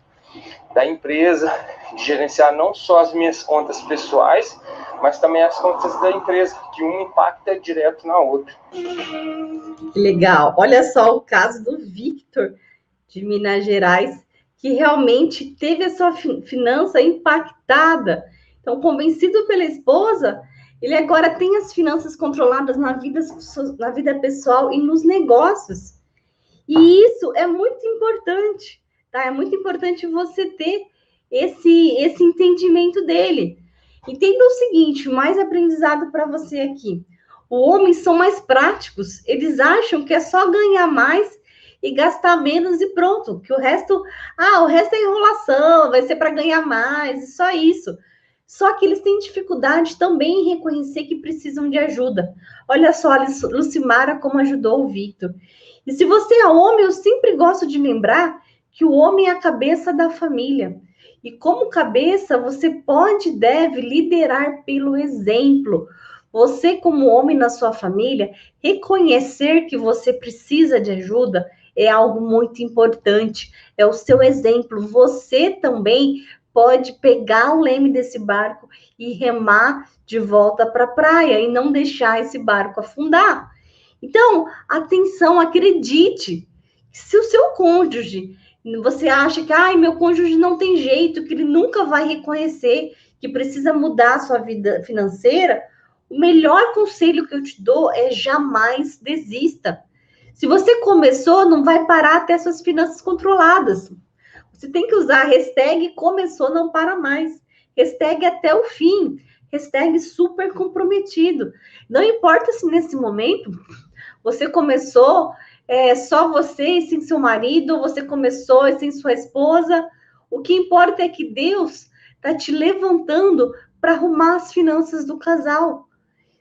da empresa, de gerenciar não só as minhas contas pessoais, mas também as contas da empresa, que uma impacta direto na outra. Que legal. Olha só o caso do Victor, de Minas Gerais, que realmente teve a sua finança impactada. Então, convencido pela esposa, ele agora tem as finanças controladas na vida pessoal e nos negócios. E isso é muito importante, tá? É muito importante você ter esse entendimento dele. Entenda o seguinte, mais aprendizado para você aqui. Os homens são mais práticos, eles acham que é só ganhar mais e gastar menos e pronto, que o resto é enrolação, vai ser para ganhar mais, e só isso. Só que eles têm dificuldade também em reconhecer que precisam de ajuda. Olha só a Lucimara como ajudou o Victor. E se você é homem, eu sempre gosto de lembrar que o homem é a cabeça da família. E como cabeça, você pode e deve liderar pelo exemplo. Você, como homem na sua família, reconhecer que você precisa de ajuda é algo muito importante. É o seu exemplo. Você também pode pegar o leme desse barco e remar de volta para a praia e não deixar esse barco afundar. Então, atenção, acredite. Se o seu cônjuge, você acha que meu cônjuge não tem jeito, que ele nunca vai reconhecer que precisa mudar a sua vida financeira, o melhor conselho que eu te dou é jamais desista. Se você começou, não vai parar até suas finanças controladas. Você tem que usar a hashtag começou, não para mais. Hashtag até o fim. Hashtag super comprometido. Não importa se nesse momento você começou só você e sem seu marido, ou você começou e sem sua esposa. O que importa é que Deus está te levantando para arrumar as finanças do casal.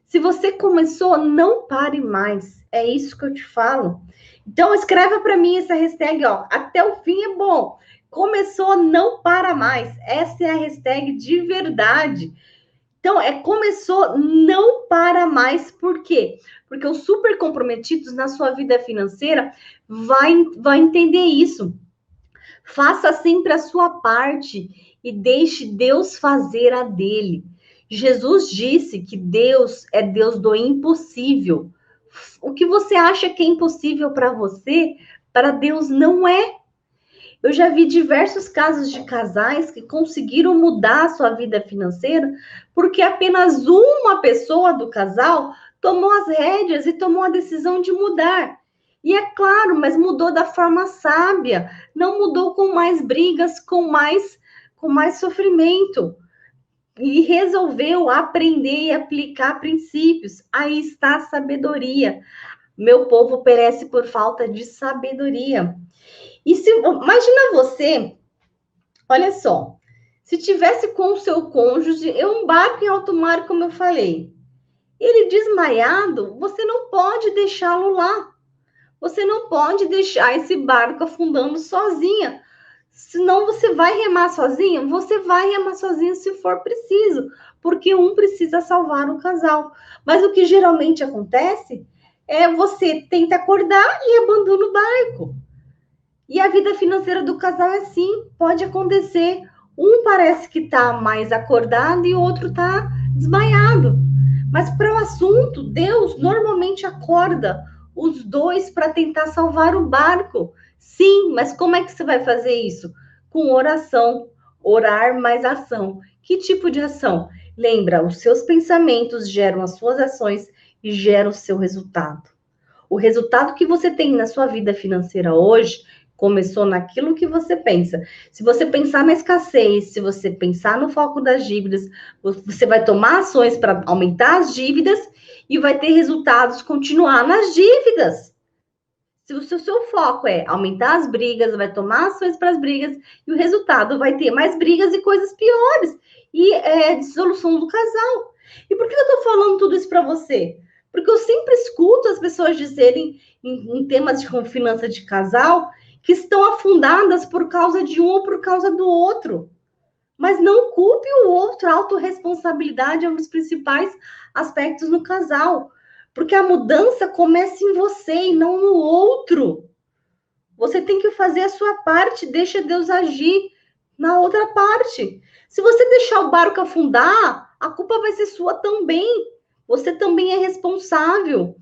Se você começou, não pare mais. É isso que eu te falo. Então, escreva para mim essa hashtag, ó. Até o fim é bom. Começou, não para mais. Essa é a hashtag de verdade. Então, começou, não para mais. Por quê? Porque os super comprometidos na sua vida financeira vai entender isso. Faça sempre a sua parte e deixe Deus fazer a dele. Jesus disse que Deus é Deus do impossível. O que você acha que é impossível para você, para Deus não é. Eu já vi diversos casos de casais que conseguiram mudar a sua vida financeira porque apenas uma pessoa do casal tomou as rédeas e tomou a decisão de mudar. E é claro, mas mudou da forma sábia, não mudou com mais brigas, com mais sofrimento. E resolveu aprender e aplicar princípios. Aí está a sabedoria. Meu povo perece por falta de sabedoria. E imagina você, olha só, se tivesse com o seu cônjuge, um barco em alto mar, como eu falei, ele desmaiado, você não pode deixá-lo lá. Você não pode deixar esse barco afundando sozinha. Senão você vai remar sozinha? Você vai remar sozinha se for preciso, porque um precisa salvar o casal. Mas o que geralmente acontece é você tenta acordar e abandona o barco. E a vida financeira do casal é assim, pode acontecer. Um parece que está mais acordado e o outro está desmaiado. Mas para o assunto, Deus normalmente acorda os dois para tentar salvar o barco. Sim, mas como é que você vai fazer isso? Com oração. Orar mais ação. Que tipo de ação? Lembra, os seus pensamentos geram as suas ações e geram o seu resultado. O resultado que você tem na sua vida financeira hoje começou naquilo que você pensa. Se você pensar na escassez, se você pensar no foco das dívidas, você vai tomar ações para aumentar as dívidas e vai ter resultados continuar nas dívidas. Se o seu foco é aumentar as brigas, vai tomar ações para as brigas e o resultado vai ter mais brigas e coisas piores e dissolução do casal. E por que eu estou falando tudo isso para você? Porque eu sempre escuto as pessoas dizerem em temas de confiança de casal que estão afundadas por causa de um ou por causa do outro. Mas não culpe o outro. A autorresponsabilidade é um dos principais aspectos no casal. Porque a mudança começa em você e não no outro. Você tem que fazer a sua parte, deixa Deus agir na outra parte. Se você deixar o barco afundar, a culpa vai ser sua também. Você também é responsável.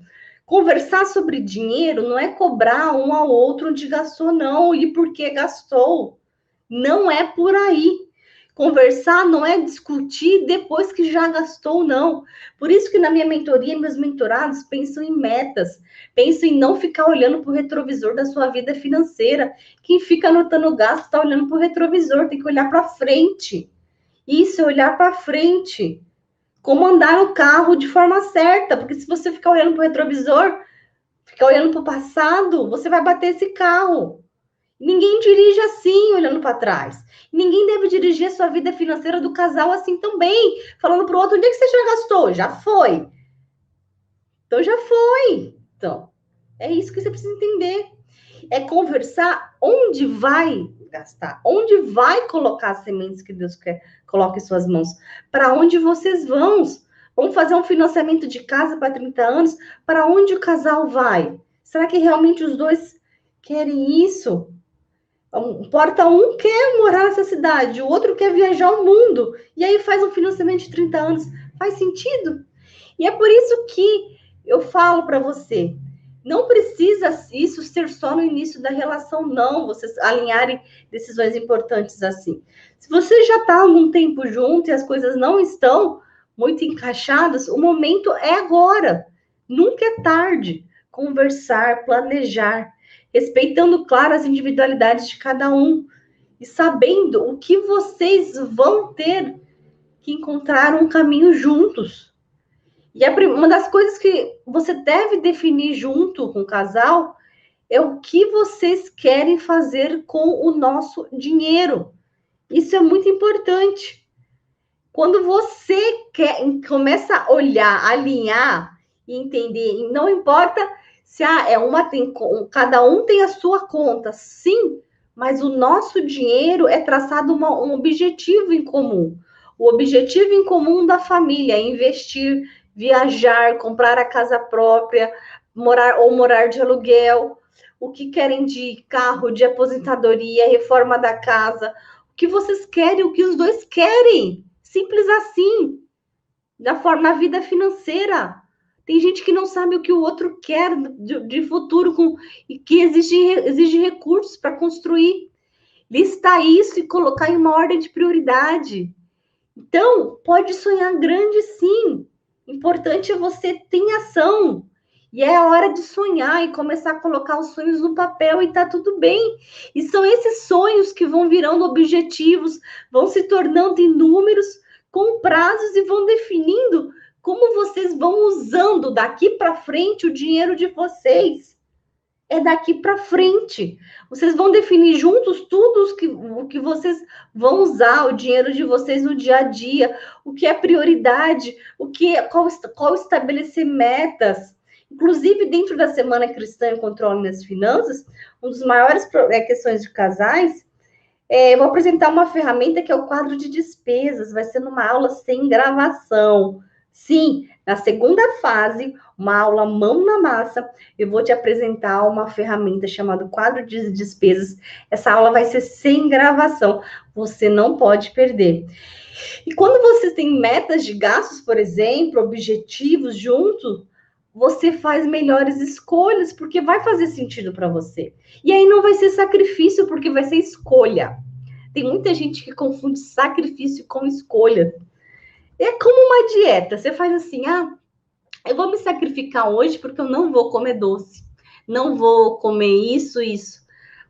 Conversar sobre dinheiro não é cobrar um ao outro onde gastou, não, e por que gastou. Não é por aí. Conversar não é discutir depois que já gastou, não. Por isso que na minha mentoria, meus mentorados pensam em metas. Pensam em não ficar olhando para o retrovisor da sua vida financeira. Quem fica anotando gasto está olhando para o retrovisor, tem que olhar para frente. Isso, olhar para frente. Como andar no carro de forma certa, porque se você ficar olhando para o retrovisor, ficar olhando para o passado, você vai bater esse carro. Ninguém dirige assim, olhando para trás. Ninguém deve dirigir a sua vida financeira do casal assim também, falando para o outro, onde é que você já gastou? Já foi. Então, já foi. Então, é isso que você precisa entender. É conversar onde vai gastar, onde vai colocar as sementes que Deus quer coloque em suas mãos, para onde vocês vão. Vamos fazer um financiamento de casa para 30 anos, para onde o casal vai? Será que realmente os dois querem isso? Importa um quer morar nessa cidade, o outro quer viajar o mundo, e aí faz um financiamento de 30 anos. Faz sentido? E é por isso que eu falo para você, não precisa isso ser só no início da relação, não, vocês alinharem decisões importantes assim. Se você já está há algum tempo junto e as coisas não estão muito encaixadas, o momento é agora. Nunca é tarde. Conversar, planejar, respeitando, claro, as individualidades de cada um e sabendo o que vocês vão ter que encontrar um caminho juntos. E uma das coisas que você deve definir junto com o casal é o que vocês querem fazer com o nosso dinheiro. Isso é muito importante. Quando você começa a olhar, alinhar e entender, e não importa se cada um tem a sua conta, sim, mas o nosso dinheiro é traçado um objetivo em comum. O objetivo em comum da família é investir, viajar, comprar a casa própria, morar de aluguel, o que querem de carro, de aposentadoria, reforma da casa, o que vocês querem, o que os dois querem. Simples assim, na vida financeira. Tem gente que não sabe o que o outro quer de futuro e que exige recursos para construir. Listar isso e colocar em uma ordem de prioridade. Então, pode sonhar grande, sim. Importante é você ter ação. E é a hora de sonhar e começar a colocar os sonhos no papel e tá tudo bem. E são esses sonhos que vão virando objetivos, vão se tornando inúmeros, com prazos e vão definindo como vocês vão usando daqui para frente o dinheiro de vocês. É daqui para frente. Vocês vão definir juntos tudo o que vocês vão usar, o dinheiro de vocês no dia a dia, o que é prioridade, qual estabelecer metas. Inclusive, dentro da Semana Cristã em Controle das Finanças, uma das maiores questões de casais, eu vou apresentar uma ferramenta que é o quadro de despesas. Vai ser numa aula sem gravação. Sim, na segunda fase, uma aula mão na massa, eu vou te apresentar uma ferramenta chamada quadro de despesas. Essa aula vai ser sem gravação. Você não pode perder. E quando você tem metas de gastos, por exemplo, objetivos juntos, você faz melhores escolhas, porque vai fazer sentido para você. E aí não vai ser sacrifício, porque vai ser escolha. Tem muita gente que confunde sacrifício com escolha. É como uma dieta. Você faz assim, eu vou me sacrificar hoje porque eu não vou comer doce. Não vou comer isso.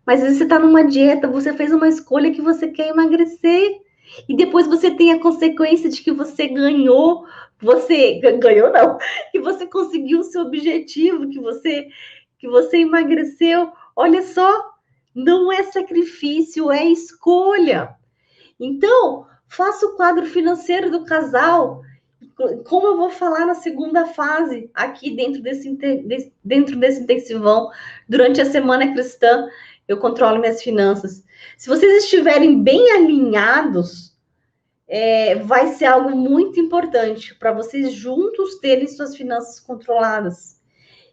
Mas você está numa dieta, você fez uma escolha que você quer emagrecer. E depois você tem a consequência de que você ganhou. Você ganhou, não. Que você conseguiu o seu objetivo, que você emagreceu. Olha só, não é sacrifício, é escolha. Então, faça o quadro financeiro do casal, como eu vou falar na segunda fase, aqui dentro desse intensivão, durante a Semana Cristã, eu controlo minhas finanças. Se vocês estiverem bem alinhados, vai ser algo muito importante para vocês juntos terem suas finanças controladas.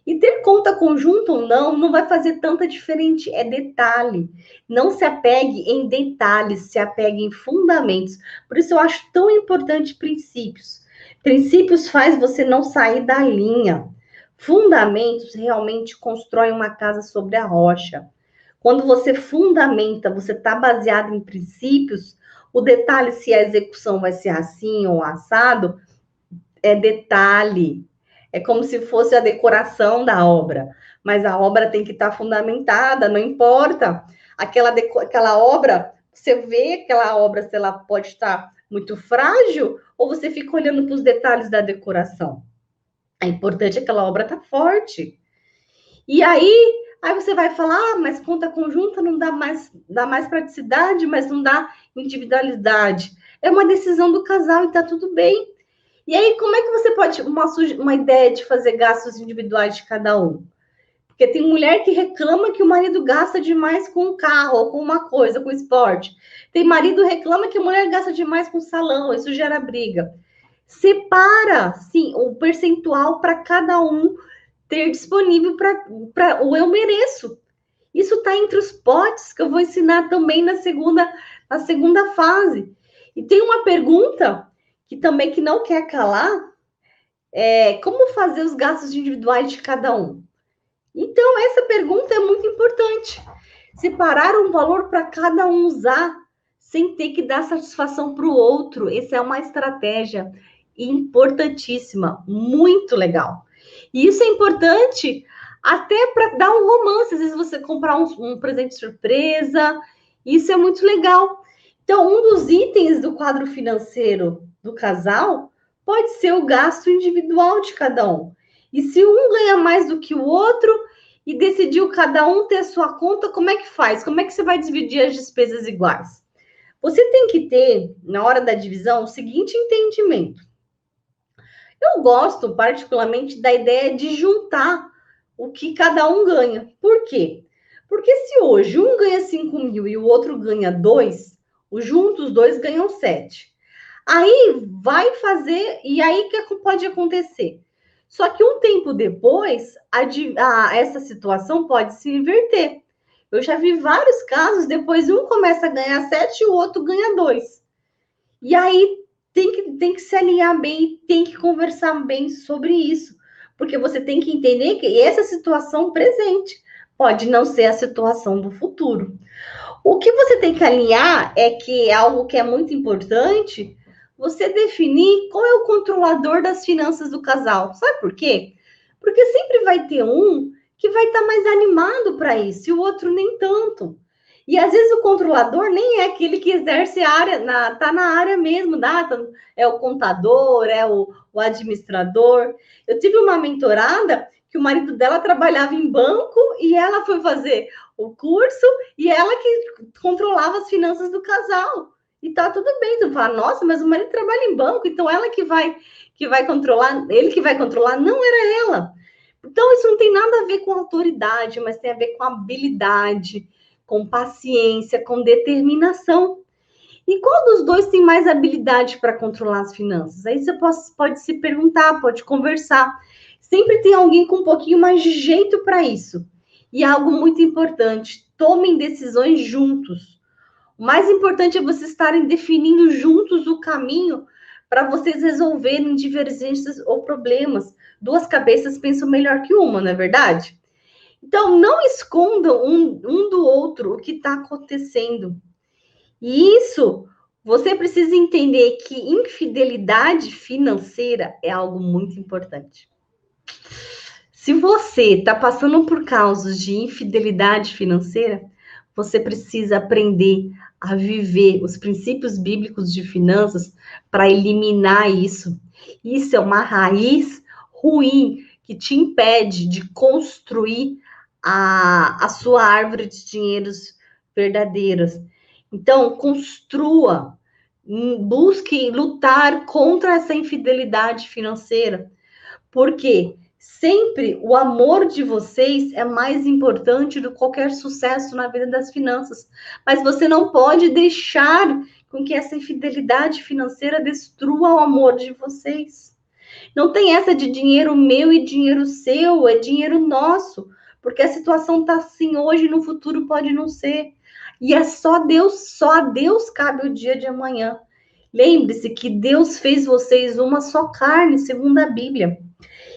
E ter conta conjunta ou não vai fazer tanta diferença, é detalhe. Não se apegue em detalhes, se apegue em fundamentos. Por isso eu acho tão importante princípios. Princípios faz você não sair da linha. Fundamentos realmente constroem uma casa sobre a rocha. Quando você fundamenta, você está baseado em princípios, o detalhe se a execução vai ser assim ou assado, é detalhe. É como se fosse a decoração da obra, mas a obra tem que estar fundamentada, não importa. Aquela obra, você vê aquela obra, se ela pode estar muito frágil, ou você fica olhando para os detalhes da decoração. É importante aquela obra estar forte. E aí, Aí você vai falar, mas conta conjunta não dá mais praticidade, mas não dá individualidade. É uma decisão do casal e tá tudo bem. E aí, como é que você pode, uma ideia de fazer gastos individuais de cada um? Porque tem mulher que reclama que o marido gasta demais com o carro, ou com uma coisa, com esporte. Tem marido que reclama que a mulher gasta demais com o salão, isso gera briga. Separa, sim, o percentual para cada um ter disponível para o eu mereço. Isso está entre os potes que eu vou ensinar também na segunda fase. E tem uma pergunta que também que não quer calar, como fazer os gastos individuais de cada um? Então, essa pergunta é muito importante. Separar um valor para cada um usar, sem ter que dar satisfação para o outro. Essa é uma estratégia importantíssima, muito legal. E isso é importante até para dar um romance. Às vezes você comprar um presente surpresa, isso é muito legal. Então, um dos itens do quadro financeiro do casal pode ser o gasto individual de cada um. E se um ganha mais do que o outro e decidiu cada um ter a sua conta, como é que faz? Como é que você vai dividir as despesas iguais? Você tem que ter, na hora da divisão, o seguinte entendimento. Eu gosto particularmente da ideia de juntar o que cada um ganha. Por quê? Porque se hoje um ganha 5 mil e o outro ganha 2, juntos os dois ganham 7. Aí vai fazer, e aí que pode acontecer? Só que um tempo depois, essa situação pode se inverter. Eu já vi vários casos, depois um começa a ganhar 7 e o outro ganha 2. E aí tem que se alinhar bem, tem que conversar bem sobre isso. Porque você tem que entender que essa situação presente pode não ser a situação do futuro. O que você tem que alinhar é que algo que é muito importante, você definir qual é o controlador das finanças do casal. Sabe por quê? Porque sempre vai ter um que vai estar mais animado para isso e o outro nem tanto. E às vezes o controlador nem é aquele que exerce a área, tá na área mesmo, é o contador, é o administrador. Eu tive uma mentorada que o marido dela trabalhava em banco e ela foi fazer o curso e ela que controlava as finanças do casal. E tá tudo bem, tu fala, nossa, mas o marido trabalha em banco, então ela que vai controlar, ele que vai controlar, não era ela. Então isso não tem nada a ver com autoridade, mas tem a ver com habilidade, com paciência, com determinação. E qual dos dois tem mais habilidade para controlar as finanças? Aí você pode se perguntar, pode conversar. Sempre tem alguém com um pouquinho mais de jeito para isso. E algo muito importante, tomem decisões juntos. O mais importante é vocês estarem definindo juntos o caminho para vocês resolverem divergências ou problemas. Duas cabeças pensam melhor que uma, não é verdade? Então, não escondam um do outro o que está acontecendo. E isso, você precisa entender que infidelidade financeira é algo muito importante. Se você está passando por causas de infidelidade financeira, você precisa aprender a viver os princípios bíblicos de finanças para eliminar isso. Isso é uma raiz ruim que te impede de construir a sua árvore de dinheiros verdadeiras. Então, construa, busque lutar contra essa infidelidade financeira, porque sempre o amor de vocês é mais importante do que qualquer sucesso na vida das finanças. Mas você não pode deixar com que essa infidelidade financeira destrua o amor de vocês. Não tem essa de dinheiro meu e dinheiro seu, é dinheiro nosso. Porque a situação está assim hoje, no futuro pode não ser. E é só a Deus cabe o dia de amanhã. Lembre-se que Deus fez vocês uma só carne, segundo a Bíblia.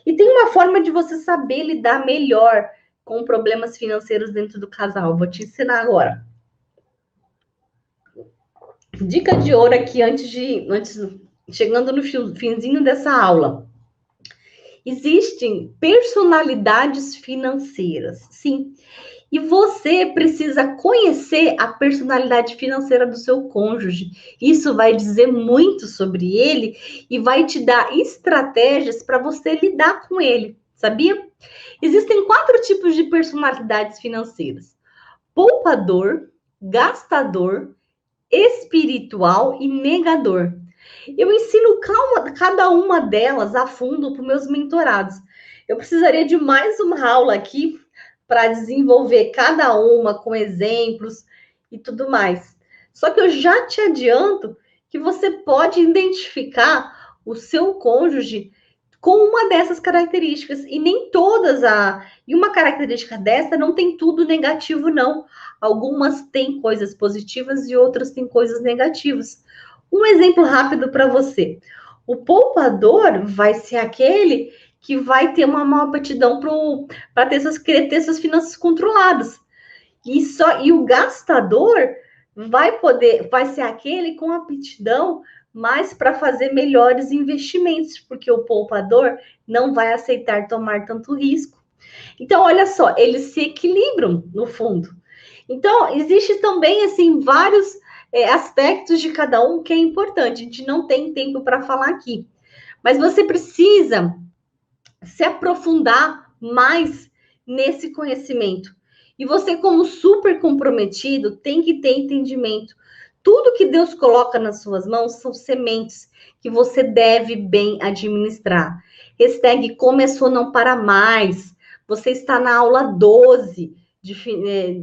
E tem uma forma de você saber lidar melhor com problemas financeiros dentro do casal. Vou te ensinar agora. Dica de ouro aqui, chegando no finzinho dessa aula. Existem personalidades financeiras, sim. E você precisa conhecer a personalidade financeira do seu cônjuge. Isso vai dizer muito sobre ele e vai te dar estratégias para você lidar com ele, sabia? Existem 4 tipos de personalidades financeiras: poupador, gastador, espiritual e negador. Eu ensino cada uma delas a fundo para os meus mentorados. Eu precisaria de mais uma aula aqui para desenvolver cada uma com exemplos e tudo mais. Só que eu já te adianto que você pode identificar o seu cônjuge com uma dessas características, e nem todas e uma característica dessa não tem tudo negativo, não. Algumas têm coisas positivas e outras têm coisas negativas. Um exemplo rápido para você. O poupador vai ser aquele que vai ter uma maior aptidão para querer ter suas finanças controladas. E o gastador vai ser aquele com aptidão mais para fazer melhores investimentos, porque o poupador não vai aceitar tomar tanto risco. Então, olha só, eles se equilibram no fundo. Então, existe também, assim, vários aspectos de cada um que é importante. A gente não tem tempo para falar aqui. Mas você precisa se aprofundar mais nesse conhecimento. E você, como super comprometido, tem que ter entendimento. Tudo que Deus coloca nas suas mãos são sementes que você deve bem administrar. Hashtag começou, não para mais. Você está na aula 12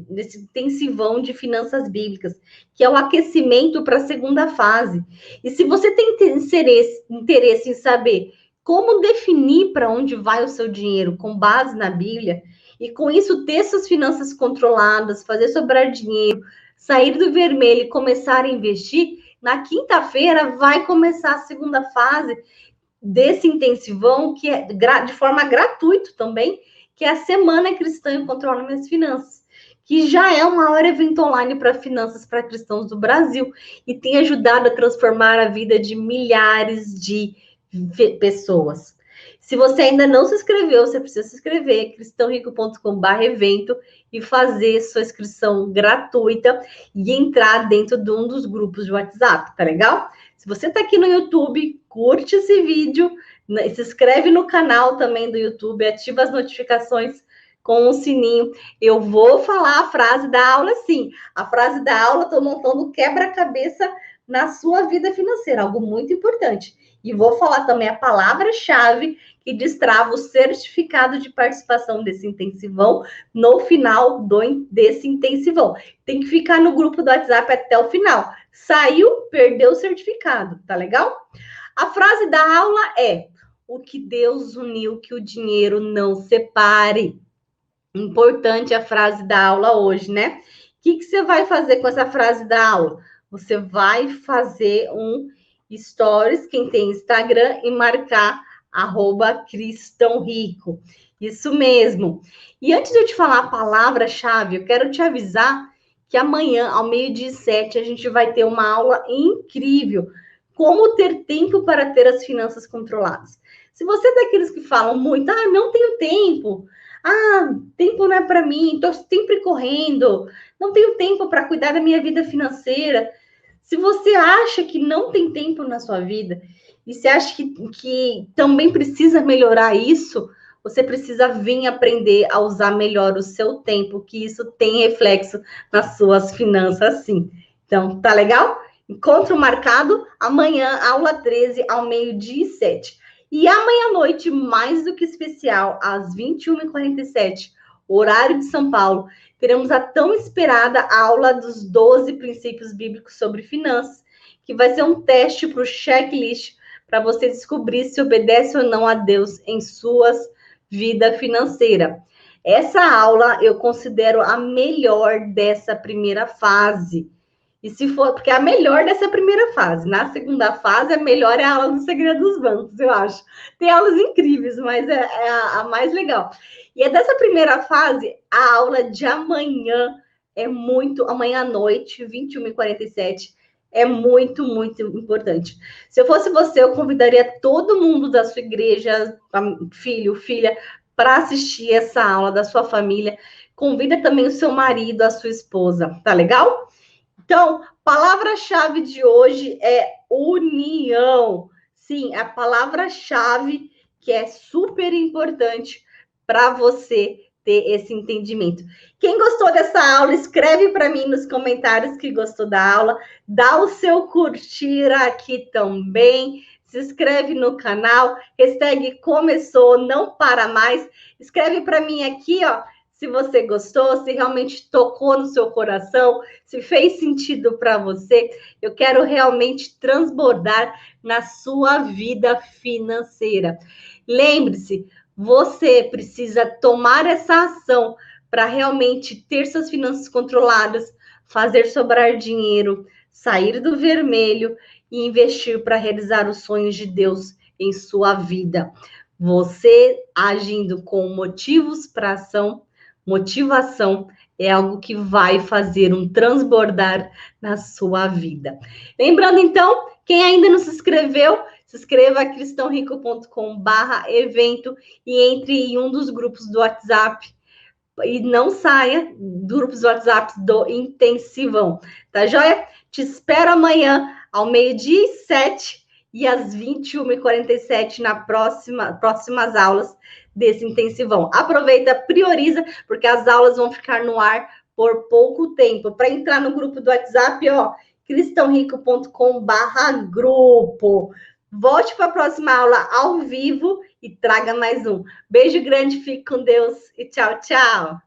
desse intensivão de finanças bíblicas, que é o aquecimento para a segunda fase. E se você tem interesse em saber como definir para onde vai o seu dinheiro com base na Bíblia, e com isso ter suas finanças controladas, fazer sobrar dinheiro, sair do vermelho e começar a investir, na quinta-feira vai começar a segunda fase desse intensivão, que é de forma gratuita também, que é a Semana Cristã em Controle das Minhas Finanças, que já é o maior evento online para finanças para cristãos do Brasil e tem ajudado a transformar a vida de milhares de pessoas. Se você ainda não se inscreveu, você precisa se inscrever, cristãorico.com/evento, e fazer sua inscrição gratuita e entrar dentro de um dos grupos de WhatsApp, tá legal? Se você tá aqui no YouTube, curte esse vídeo, se inscreve no canal também do YouTube, ativa as notificações com o sininho. Eu vou falar a frase da aula, sim. A frase da aula, estou montando quebra-cabeça na sua vida financeira, algo muito importante. E vou falar também a palavra-chave que destrava o certificado de participação desse intensivão no final desse intensivão. Tem que ficar no grupo do WhatsApp até o final. Saiu, perdeu o certificado, tá legal? A frase da aula é: o que Deus uniu, que o dinheiro não separe. Importante a frase da aula hoje, né? O que você vai fazer com essa frase da aula? Você vai fazer um stories, quem tem Instagram, e marcar @cristãorico. Isso mesmo. E antes de eu te falar a palavra-chave, eu quero te avisar que amanhã, ao 12h07, a gente vai ter uma aula incrível. Como ter tempo para ter as finanças controladas. Se você é daqueles que falam muito, não tenho tempo, tempo não é para mim, estou sempre correndo, não tenho tempo para cuidar da minha vida financeira. Se você acha que não tem tempo na sua vida, e você acha que também precisa melhorar isso, você precisa vir aprender a usar melhor o seu tempo, que isso tem reflexo nas suas finanças, sim. Então, tá legal? Encontro marcado amanhã, aula 13, ao 12h07. E amanhã à noite, mais do que especial, às 21h47, horário de São Paulo, teremos a tão esperada aula dos 12 princípios bíblicos sobre finanças, que vai ser um teste para o checklist, para você descobrir se obedece ou não a Deus em sua vida financeira. Essa aula eu considero a melhor dessa primeira fase. E se for, porque é a melhor dessa primeira fase. Na segunda fase, a melhor é a aula do segredo dos bancos, eu acho. Tem aulas incríveis, mas é a mais legal. E é dessa primeira fase, a aula de amanhã amanhã à noite, 21h47, é muito, muito importante. Se eu fosse você, eu convidaria todo mundo da sua igreja, filho, filha, para assistir essa aula da sua família. Convida também o seu marido, a sua esposa, tá legal? Então, palavra-chave de hoje é união. Sim, a palavra-chave que é super importante para você ter esse entendimento. Quem gostou dessa aula, escreve para mim nos comentários que gostou da aula, dá o seu curtir aqui também, se inscreve no canal, hashtag começou, não para mais, escreve para mim aqui, ó, se você gostou, se realmente tocou no seu coração, se fez sentido para você. Eu quero realmente transbordar na sua vida financeira. Lembre-se, você precisa tomar essa ação para realmente ter suas finanças controladas, fazer sobrar dinheiro, sair do vermelho e investir para realizar os sonhos de Deus em sua vida. Você agindo com motivos para ação, motivação é algo que vai fazer um transbordar na sua vida. Lembrando, então, quem ainda não se inscreveu, se inscreva a cristãorico.com/evento e entre em um dos grupos do WhatsApp. E não saia dos grupos do WhatsApp do Intensivão. Tá joia? Te espero amanhã, ao 12h07 e às 21h47 na próximas aulas desse Intensivão. Aproveita, prioriza, porque as aulas vão ficar no ar por pouco tempo. Para entrar no grupo do WhatsApp, ó, cristãorico.com/grupo. Volte para a próxima aula ao vivo e traga mais um. Beijo grande, fique com Deus e tchau, tchau.